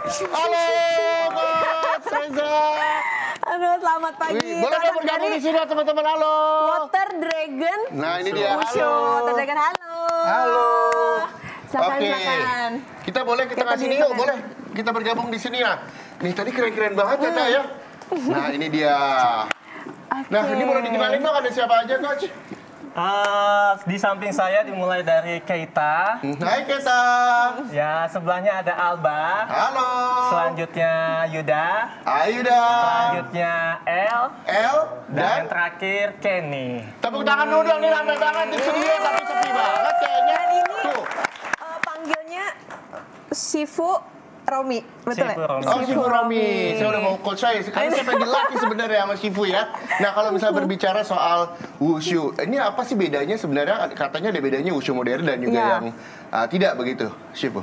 Halo, Coach Reza. Aduh, selamat pagi. Boleh dong bergabung di sini teman-teman, halo. Water Dragon. Nah, ini dia. Wushu. Halo. Water Dragon, halo. Halo. Silakan, Oke. silakan. Kita boleh kita Kita kasih di nih yuk, tengah. boleh. Kita bergabung di sini nah. Nih tadi keren-keren banget ya, Kak ya. Nah, ini dia. Nah, ini boleh dikenalin dong ada siapa aja, Coach? Di samping saya dimulai dari Keita. Hai, Keta. Ya, sebelahnya ada Alba. Halo. Selanjutnya Yuda. Ayuda. Selanjutnya El. El Dan dan yang terakhir Kenny. tepuk tangan dulu dong nih, ramai banget di studio tapi sepi banget kayaknya. Dan ini Tuh. panggilnya Shifu Romi, betul Shifu ya? Romi. Oh, Shifu Romi. Saya udah mau coach saya. Sekarang saya pengen dilatih sebenarnya sama Shifu ya. Nah, kalau misalnya berbicara soal wushu, ini apa sih bedanya sebenarnya? Katanya ada bedanya wushu modern dan juga Ya. yang tidak begitu, Shifu.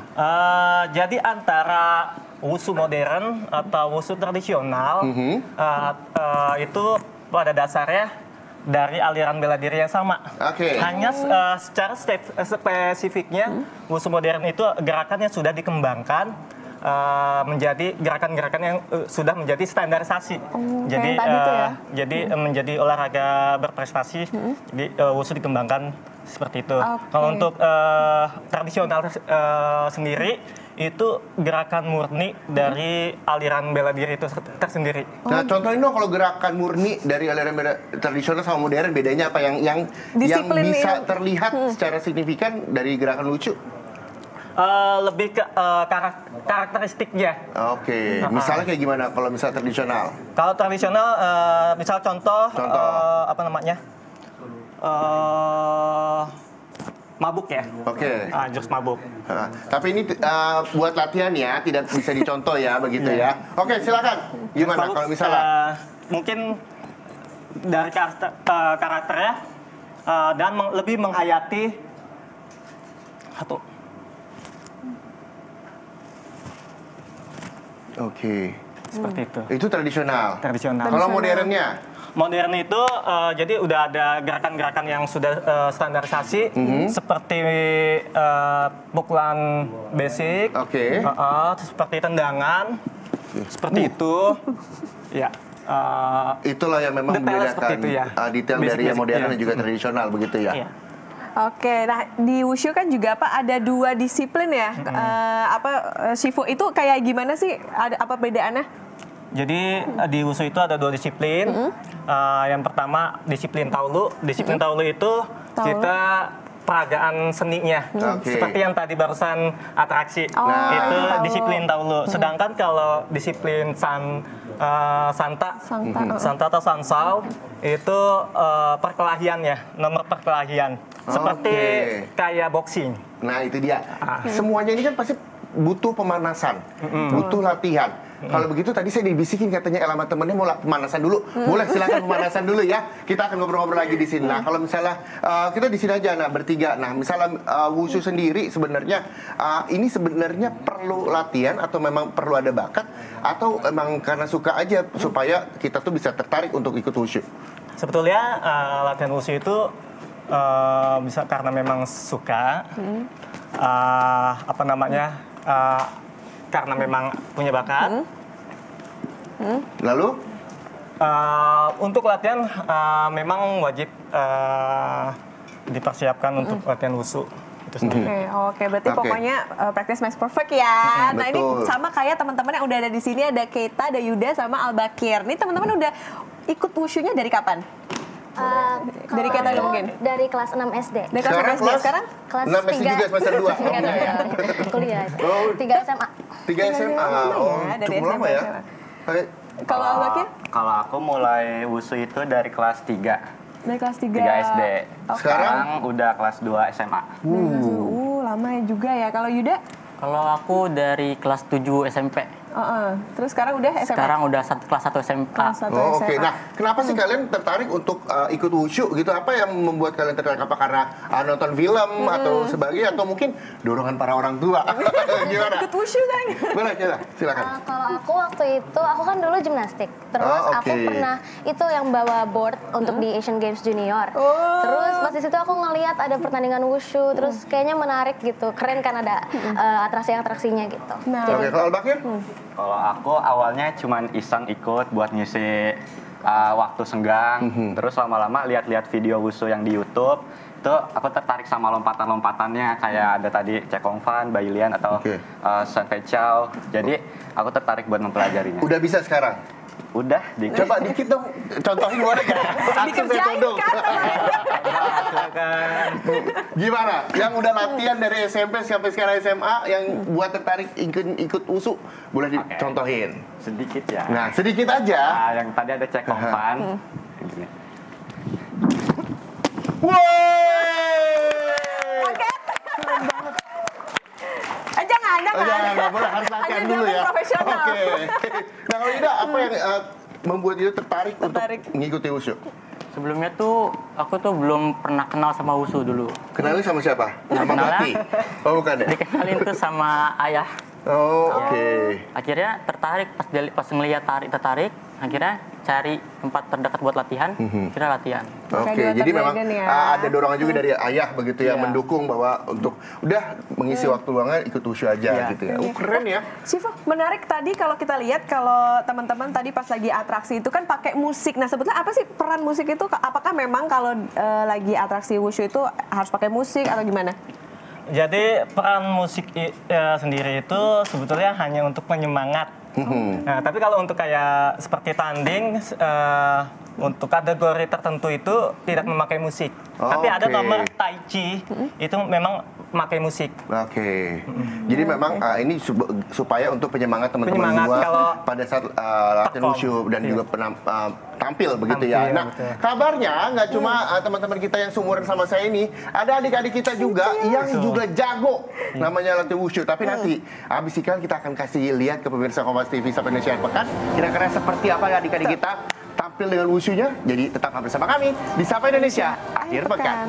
Jadi antara wushu modern atau wushu tradisional itu pada dasarnya dari aliran bela diri yang sama. Oke. Hanya secara spesifiknya wushu modern itu gerakan yang sudah dikembangkan menjadi gerakan-gerakan yang sudah menjadi standarisasi. Kayak tadi tuh ya? Jadi menjadi olahraga berprestasi. Jadi wushu dikembangkan seperti itu. Oke. Kalau untuk tradisional sendiri itu gerakan murni dari aliran bela diri itu tersendiri. Nah, contohin dong kalau gerakan murni dari aliran tradisional sama modern bedanya apa yang Disiplin bisa ini. terlihat secara signifikan dari gerakan wushu? Lebih ke karakteristiknya. Oke, misalnya kayak gimana kalau misalnya tradisional? Kalau tradisional, misal contoh. Apa namanya? Mabuk ya. Oke. Jurus mabuk. Tapi ini buat latihan ya, tidak bisa dicontoh ya, begitu ya. Oke, silakan. Gimana Mabuk, kalau misalnya? mungkin dari karakternya dan lebih menghayati satu. Oke, Seperti itu. itu tradisional. Tradisional. Kalau modernnya? Modern itu jadi udah ada gerakan-gerakan yang sudah standarisasi seperti pukulan basic, Oke. seperti tendangan, seperti itu. Ya. Itulah yang memang Detailnya seperti membedakan itu ya. detail dari yang Basic-basic, modern ya. dan juga tradisional, begitu ya? Iya. Oke, nah di wushu kan juga ada 2 disiplin ya. Shifu itu kayak gimana sih? Ada apa perbedaannya? Jadi di wushu itu ada 2 disiplin. Yang pertama disiplin taolu. Disiplin taolu itu kita peragaan seninya. Oke. Seperti yang tadi barusan atraksi. Nah, Itu taolu. disiplin taolu. Sedangkan kalau disiplin santa atau sansao itu perkelahian ya, nomor perkelahian. Seperti kayak boxing. Nah, itu dia. Semuanya ini kan pasti butuh pemanasan, butuh latihan. Kalau begitu tadi saya dibisikin katanya El sama temennya mau pemanasan dulu. Boleh, silakan pemanasan dulu ya. Kita akan ngobrol-ngobrol lagi di sini. Nah, kalau misalnya kita di sini aja, nah bertiga. Nah, misalnya wushu sendiri sebenarnya ini sebenarnya perlu latihan atau memang perlu ada bakat atau emang karena suka aja supaya kita tuh bisa tertarik untuk ikut wushu? Sebetulnya latihan wushu itu bisa karena memang suka, karena memang punya bakat. Lalu? Untuk latihan memang wajib dipersiapkan untuk latihan wushu itu sendiri. Oke, berarti Oke. pokoknya practice makes perfect ya. Nah, ini Betul. sama kayak teman-teman yang udah ada di sini, ada Keita, ada Yuda sama Albakir. Nih teman-teman udah ikut wushunya dari kapan? Dari kita aku mungkin? dari kelas 6 SD. Dari kelas Sekarang SD sekarang? Kelas 6 SD juga semester 2. kuliah. Oh. 3 SMA. 3 SMA. lama Oh, ya, dari cukup lama SMP. ya. Kalau Albakir? Kalau aku mulai wushu itu dari kelas 3 Dari kelas 3. 3 SD. Oke. Sekarang? Udah kelas 2 SMA. Lama juga ya. Kalau Yuda? Kalau aku dari kelas 7 SMP. Terus sekarang udah SMA? Sekarang udah kelas 1 SMA. Kelas 1 Oh, oke. SMA. Nah, kenapa sih kalian tertarik untuk ikut wushu gitu? Apa yang membuat kalian tertarik? Apa karena nonton film atau sebagainya? Atau mungkin dorongan para orang tua? Gimana? Ikut wushu kan? Boleh, silakan. Kalau aku waktu itu, aku kan dulu gimnastik. Terus Oh, aku oke. pernah itu yang bawa board untuk di Asian Games Junior. Oh. Terus pas di situ aku ngeliat ada pertandingan wushu, terus kayaknya menarik gitu, keren kan ada atraksi-atraksinya gitu. Nah. Oke, kalau Al-Bakir? Kalau aku awalnya cuman iseng ikut buat ngisi waktu senggang. Terus lama-lama lihat-lihat video wushu yang di YouTube. Itu aku tertarik sama lompatan-lompatannya. Kayak ada tadi Cekong Fan, Bailian atau Oke. Sun Fei Chao. Jadi aku tertarik buat mempelajarinya. Udah bisa sekarang? Udah, Coba dikit dong, contohin boleh nggak? Langsung saya Dikerjain todong. kan Silakan. Gimana? Yang udah latihan dari SMP sampai sekarang SMA, yang buat tertarik ikut wushu, boleh dicontohin? Sedikit ya. Nah, sedikit aja. Yang tadi ada Cekong Fan. Gini. Jangan. Nggak boleh, harus latihan Hanya dulu dia ya. profesional. Oke. Nah, kalau Ida, apa yang membuat Ida tertarik untuk Tertarik. mengikuti wushu? Sebelumnya tuh aku tuh belum pernah kenal sama wushu dulu. Kenalin sama siapa? Sama kenalnya. pelatih? Oh, bukan ya? Dikenalin tuh sama ayah. Oh, oke. Akhirnya tertarik pas ngeliat tertarik, akhirnya cari tempat terdekat buat latihan, kira latihan. Pakai Oke, dua jadi memang terbagan ya. ada dorongan juga dari ayah begitu ya, Iya. mendukung bahwa untuk udah mengisi waktu luangnya ikut wushu aja Iya. gitu ya. Oh, keren ya. Siva, menarik tadi kalau kita lihat kalau teman-teman tadi pas lagi atraksi itu kan pakai musik. Nah, sebetulnya apa sih peran musik itu? Apakah memang kalau lagi atraksi wushu itu harus pakai musik atau gimana? Jadi peran musik sendiri itu sebetulnya hanya untuk penyemangat. Nah, tapi kalau untuk kayak seperti tanding, untuk kategori tertentu itu tidak memakai musik. Oh, tapi ada oke. nomor Tai Chi, itu memang memakai musik. Oke. Jadi memang ini supaya untuk penyemangat teman-teman Penyemangat semua kalau pada saat latihan perform. wushu dan Iya. juga tampil begitu ya. Tampil, Nah, betul. kabarnya nggak cuma teman-teman kita yang seumuran sama saya ini, ada adik-adik kita juga yang juga jago namanya latih wushu. Tapi nanti habis iklan kita akan kasih lihat ke pemirsa Kompas TV Sapa Indonesia Pekan kira-kira seperti apa adik-adik kita tampil dengan wushunya. Jadi tetaplah bersama kami di Sapa Indonesia Akhir Pekan.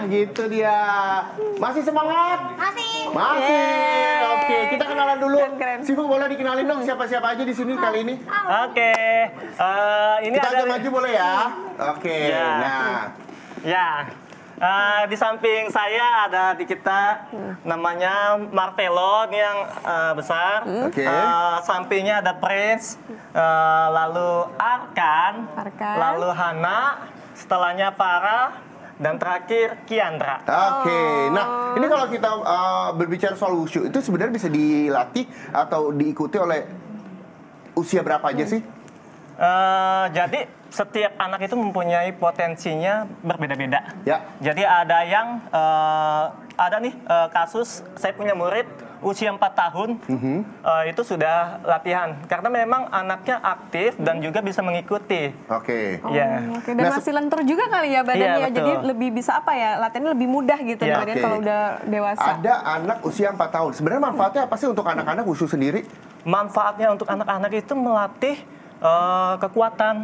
gitu dia. Masih semangat? Masih. Masih. Oke, kita kenalan dulu. Keren. Sifu boleh dikenalin dong siapa-siapa aja di sini kali ini? Oke, ini Kita ada agak maju boleh ya? Oke. Ya. Nah, ya. Di samping saya ada di kita namanya Marvelo ini yang besar. Oke. Sampingnya ada Prince, lalu Arkan, lalu Hana, setelahnya Farah, dan terakhir Kiandra. oke. Nah, ini kalau kita berbicara soal wushu itu sebenarnya bisa dilatih atau diikuti oleh usia berapa aja sih? Jadi setiap anak itu mempunyai potensinya berbeda-beda. Ya. Jadi ada yang ada nih kasus saya punya murid usia 4 tahun itu sudah latihan karena memang anaknya aktif dan juga bisa mengikuti. Oke. Ya. Oke, dan Nah, masih lentur juga kali ya badannya, Iya, jadi betul. lebih bisa apa ya, latihannya lebih mudah gitu Iya, dibanding oke. kalau udah dewasa. Ada anak usia 4 tahun. Sebenarnya manfaatnya apa sih untuk anak-anak wushu sendiri? Manfaatnya untuk anak-anak itu melatih kekuatan,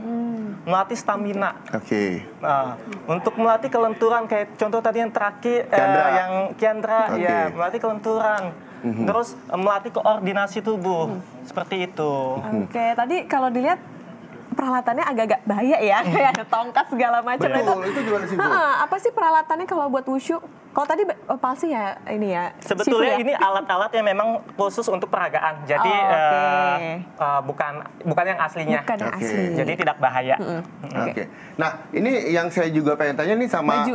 melatih stamina. Oke. Nah, untuk melatih kelenturan kayak contoh tadi yang terakhir Kiandra. yang Kiandra Oke. ya melatih kelenturan. Terus melatih koordinasi tubuh seperti itu. Oke, tadi kalau dilihat peralatannya agak-agak bahaya ya, kayak ada tongkat segala macam. Betul, itu gimana sih, Bu? Apa sih peralatannya kalau buat wushu? Kalau tadi palsi ya ini ya. Sebetulnya Shifu ya? ini alat-alat yang memang khusus untuk peragaan. Jadi Oh, oke. bukan yang aslinya. Bukan yang Oke. asli. Jadi tidak bahaya. Oke. Nah, ini yang saya juga pengen tanya nih sama Baju.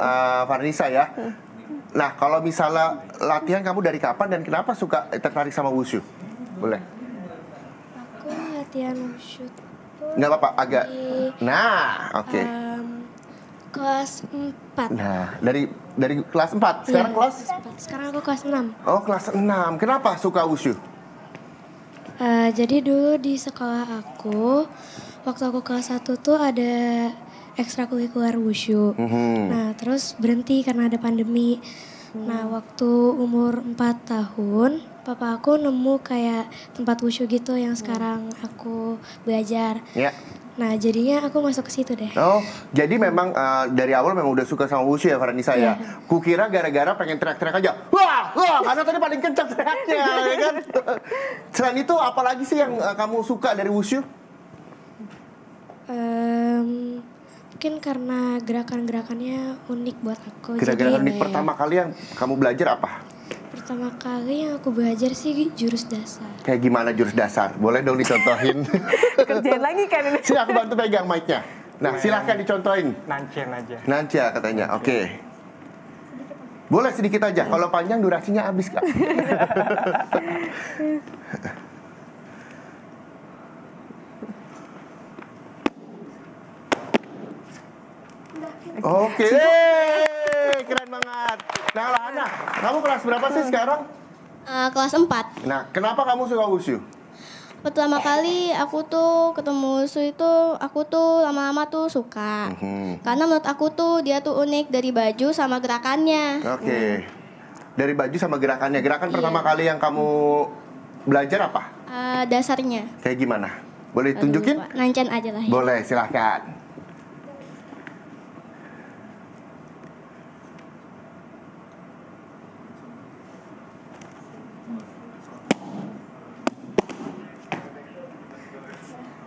Farnisa ya. Nah, kalau misalnya latihan kamu dari kapan dan kenapa suka tertarik sama wushu? Boleh? Aku latihan wushu tuh Nggak apa-apa, agak. di Nah, oke. kelas 4. Nah, dari kelas 4. Sekarang kelas? Sekarang aku kelas 6. Oh, kelas 6. Kenapa suka wushu? Jadi dulu di sekolah aku, waktu aku kelas 1 tuh ada ekstrakurikuler wushu. Nah, terus berhenti karena ada pandemi. Nah, waktu umur 4 tahun, papa aku nemu kayak tempat wushu gitu yang sekarang aku belajar. Ya. Nah, jadinya aku masuk ke situ deh. Oh, jadi memang dari awal memang udah suka sama wushu ya, Farnisa ya? Kukira gara-gara pengen teriak-teriak aja. Wah, karena tadi paling kencang teriaknya, ya kan? Selain itu, apalagi sih yang kamu suka dari wushu? Mungkin karena gerakan-gerakannya unik buat aku. Gerakan Jadi pertama kali yang kamu belajar apa? pertama kali yang aku belajar sih jurus dasar. Kayak gimana jurus dasar? Boleh dong dicontohin? Kerjain lagi kan ini. Sini aku bantu pegang mic-nya. Nah, silahkan dicontohin. Nancen aja. Nanti ya katanya, oke. Boleh sedikit aja, kalau panjang durasinya habis, Kak. Oke, keren banget. Nah, Lana, kamu kelas berapa sih sekarang? Kelas 4. Nah, kenapa kamu suka wushu? Pertama kali aku tuh ketemu wushu itu, aku tuh lama-lama tuh suka. Karena menurut aku tuh dia tuh unik dari baju sama gerakannya. Oke. Dari baju sama gerakannya. Gerakan pertama kali yang kamu belajar apa? Dasarnya. Kayak gimana? Boleh tunjukin? Nancen aja lah. Boleh, silahkan.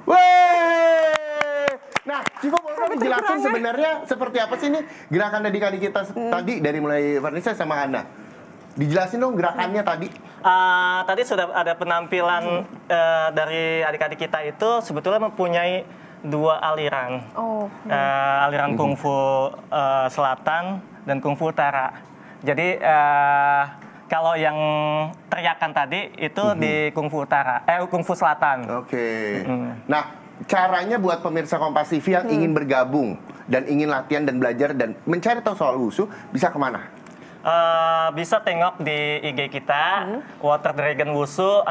Weh! Nah, Cipo boleh dong dijelasin sebenarnya seperti apa sih nih gerakan adik-adik kita tadi dari mulai Farnisa sama Hana? Dijelasin dong gerakannya tadi. Tadi sudah ada penampilan dari adik-adik kita itu sebetulnya mempunyai dua aliran. Aliran kungfu selatan dan kungfu utara. Jadi kalau yang teriakan tadi itu di kungfu utara, kungfu selatan. Oke. Nah, caranya buat pemirsa Kompas TV yang ingin bergabung dan ingin latihan dan belajar dan mencari tahu soal wushu bisa kemana? Bisa tengok di IG kita Water Dragon Wushu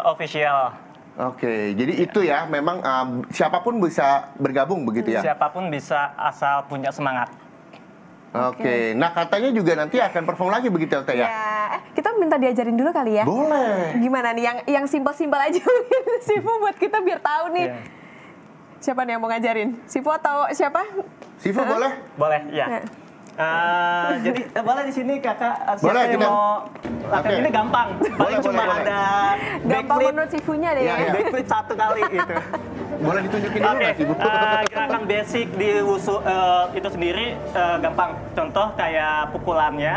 _official. Oke, jadi itu ya memang siapapun bisa bergabung begitu ya? Siapapun bisa asal punya semangat. Oke, nah katanya juga nanti akan perform lagi begitu ya? Ya, kita minta diajarin dulu kali ya. Boleh. Gimana nih yang simpel-simpel aja mungkin Sifu buat kita biar tahu nih. Iya. Siapa nih yang mau ngajarin? Sifu atau siapa? Sifu boleh? Boleh, ya. Ya. Jadi boleh di sini kakak Boleh, siapa yang kita- mau latihan Oke. ini gampang. Paling cuma boleh. ada Gampang backflip, menurut Sifunya deh. Iya, iya. backflip 1 kali gitu. Boleh ditunjukin dulu Oke, nggak sih, Bu? gerakan basic di wusu itu sendiri gampang. Contoh kayak pukulannya,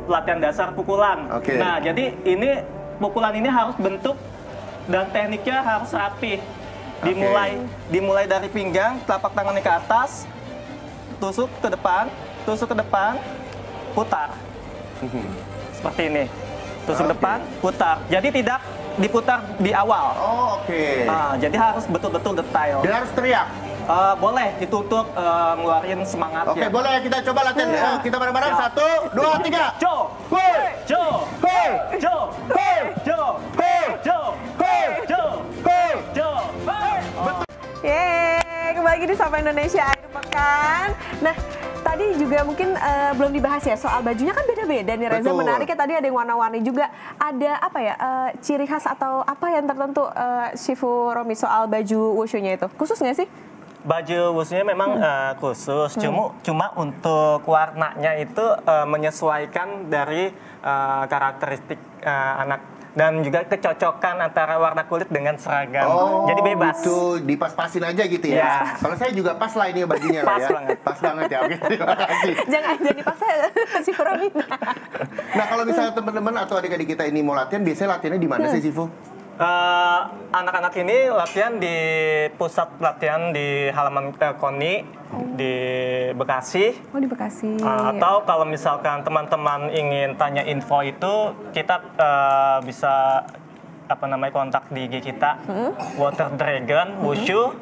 latihan dasar pukulan. Oke. Nah, jadi ini pukulan ini harus bentuk dan tekniknya harus rapi. Dimulai dari pinggang, telapak tangannya ke atas, tusuk ke depan, putar. Seperti ini. Tusuk Oke. depan, putar. Jadi tidak diputar di awal. Oh, oke. Jadi harus betul-betul detail. Dan harus teriak. Boleh ditutup ngeluarin semangat Oke, boleh kita coba latihan. Kita bareng-bareng. Siap. 1, 2, 3. Jo, Hoi! Jo, Hoi! Jo, Hoi! Jo, Hoi! Jo, Hoi! Jo, Hoi! Jo. Yeay, kembali lagi di Sapa Indonesia Akhir Pekan. Nah, tadi juga mungkin belum dibahas ya soal bajunya kan beda-beda nih Reza. Betul. Menariknya tadi ada yang warna-warni juga. Ada apa ya ciri khas atau apa yang tertentu Shifu Romi soal baju wushunya itu? Khusus nggak sih? Baju wushunya memang khusus, cuma untuk warnanya itu menyesuaikan dari karakteristik anak dan juga kecocokan antara warna kulit dengan seragam. Jadi bebas. Gitu, dipas-pasin aja gitu ya. Iya. Kalau saya juga pas lah ini bajunya lah Pas ya. banget. Pas banget ya. Oke, terima kasih. Jangan jadi paksa Shifu Romi. Nah, kalau misalnya teman-teman atau adik-adik kita ini mau latihan, biasanya latihannya di mana sih, Sifu? Anak-anak ini latihan di pusat latihan di halaman KONI di Bekasi. Oh, di Bekasi. Atau kalau misalkan teman-teman ingin tanya info itu, kita bisa kontak di IG kita Water Dragon Wushu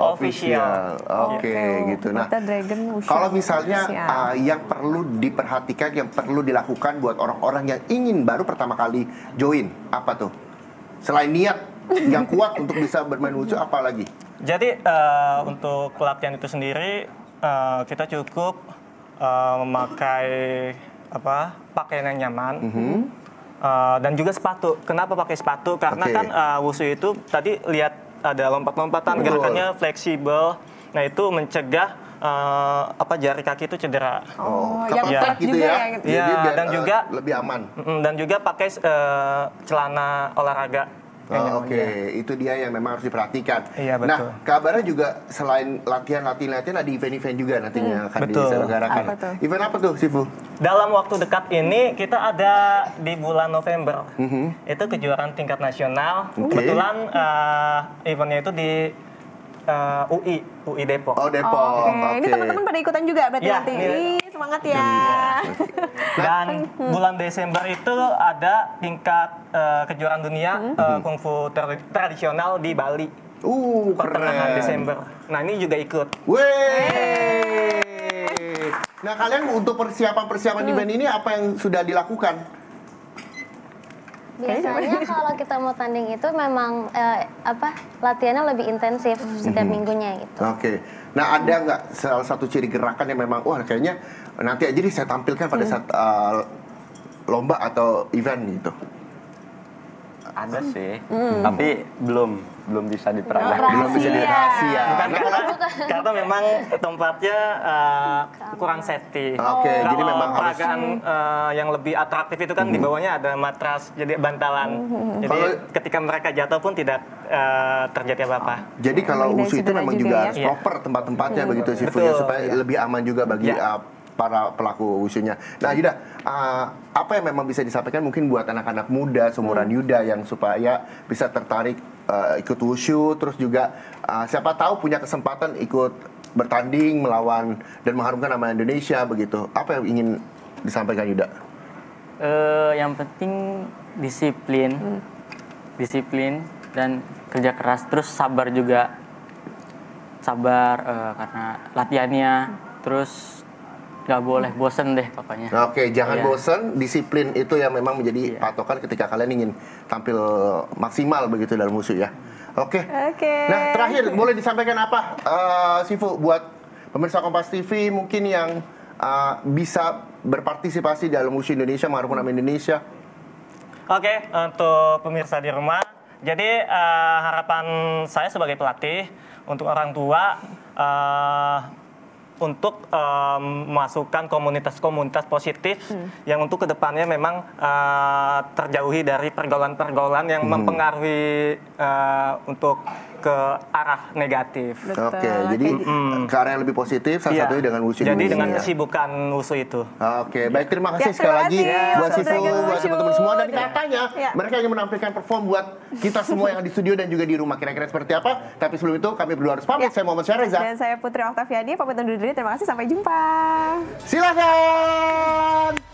_official. Oke, gitu. Nah, Water Dragon Wushu kalau misalnya official. yang perlu diperhatikan, yang perlu dilakukan buat orang-orang yang ingin baru pertama kali join, apa tuh? Selain niat yang kuat untuk bisa bermain wushu, apa lagi? Jadi untuk latihan itu sendiri kita cukup memakai pakaian yang nyaman dan juga sepatu. Kenapa pakai sepatu? Karena Oke. kan wushu itu tadi lihat ada lompat-lompatan, Betul. gerakannya fleksibel. Nah itu mencegah jari kaki itu cedera. yang kepentok flat juga ya, gitu. Iya, biar, dan juga lebih aman. Dan juga pakai celana olahraga. Oke, itu dia yang memang harus diperhatikan. Iya, betul. Nah, kabarnya juga selain latihan ada event-event juga nantinya akan Betul. diselenggarakan. Apa tuh? Event apa tuh, Sifu? Dalam waktu dekat ini kita ada di bulan November. Itu kejuaraan tingkat nasional. Oke. Kebetulan eventnya itu di UI Depok. Oh, Depok. Oke, ini teman-teman pada ikutan juga berarti Iya, nanti. iya. Ih, semangat ya. Dan bulan Desember itu ada tingkat kejuaraan dunia kungfu tradisional di Bali. Pertengahan Keren. Desember. Nah ini juga ikut. Weh. Nah, kalian untuk persiapan event ini apa yang sudah dilakukan? Biasanya kalau kita mau tanding itu memang latihannya lebih intensif setiap minggunya gitu. Oke. Nah, ada nggak salah satu ciri gerakan yang memang, wah kayaknya nanti aja nih saya tampilkan pada saat lomba atau event gitu? Ada sih, tapi belum bisa diperagakan. Belum bisa dirahasia. Bukan Nah, karena memang tempatnya kurang safety. Oke, jadi Kalau memang harus- peragaan yang lebih atraktif itu kan di bawahnya ada matras, jadi bantalan. Jadi Kalau- ketika mereka jatuh pun tidak terjadi apa-apa. Jadi kalau Hindari wushu itu cedera memang juga juga ya. harus Iya. proper tempat-tempatnya begitu sih, Betul, ya, supaya iya. lebih aman juga bagi Iya. para pelaku wushunya. Nah, Yuda, apa yang memang bisa disampaikan mungkin buat anak-anak muda seumuran Yuda yang supaya bisa tertarik ikut wushu, terus juga siapa tahu punya kesempatan ikut bertanding melawan dan mengharumkan nama Indonesia begitu. Apa yang ingin disampaikan Yuda? Yang penting disiplin dan kerja keras, terus sabar juga, karena latihannya, terus nggak boleh bosen deh pokoknya. Oke, jangan Iya. bosan, disiplin itu yang memang menjadi patokan ketika kalian ingin tampil maksimal begitu dalam wushu ya. Oke. Oke. Nah, terakhir boleh disampaikan apa, Sifu, buat pemirsa Kompas TV mungkin yang bisa berpartisipasi dalam wushu Indonesia, mengharumkan nama Indonesia? Oke, untuk pemirsa di rumah, jadi harapan saya sebagai pelatih untuk orang tua untuk memasukkan komunitas-komunitas positif yang untuk kedepannya memang terjauhi dari pergaulan-pergaulan yang mempengaruhi untuk ke arah negatif. Betul. Oke, jadi ke arah yang lebih positif, salah Iya. satunya dengan wushu. Jadi ini dengan ya. kesibukan wushu itu. Oke, baik, terima kasih Ya, sekali terima lagi kasih buat untuk Sifu, Dragon buat Wushu. teman-teman semua. Dan katanya Ya. mereka ingin menampilkan perform buat kita semua yang di studio dan juga di rumah. Kira-kira seperti apa? Tapi sebelum itu kami berdua harus pamit. Ya. Saya Muhammad Syareza. Dan saya Putri Oktaviani, pamit undur diri. Terima kasih, sampai jumpa. Silakan.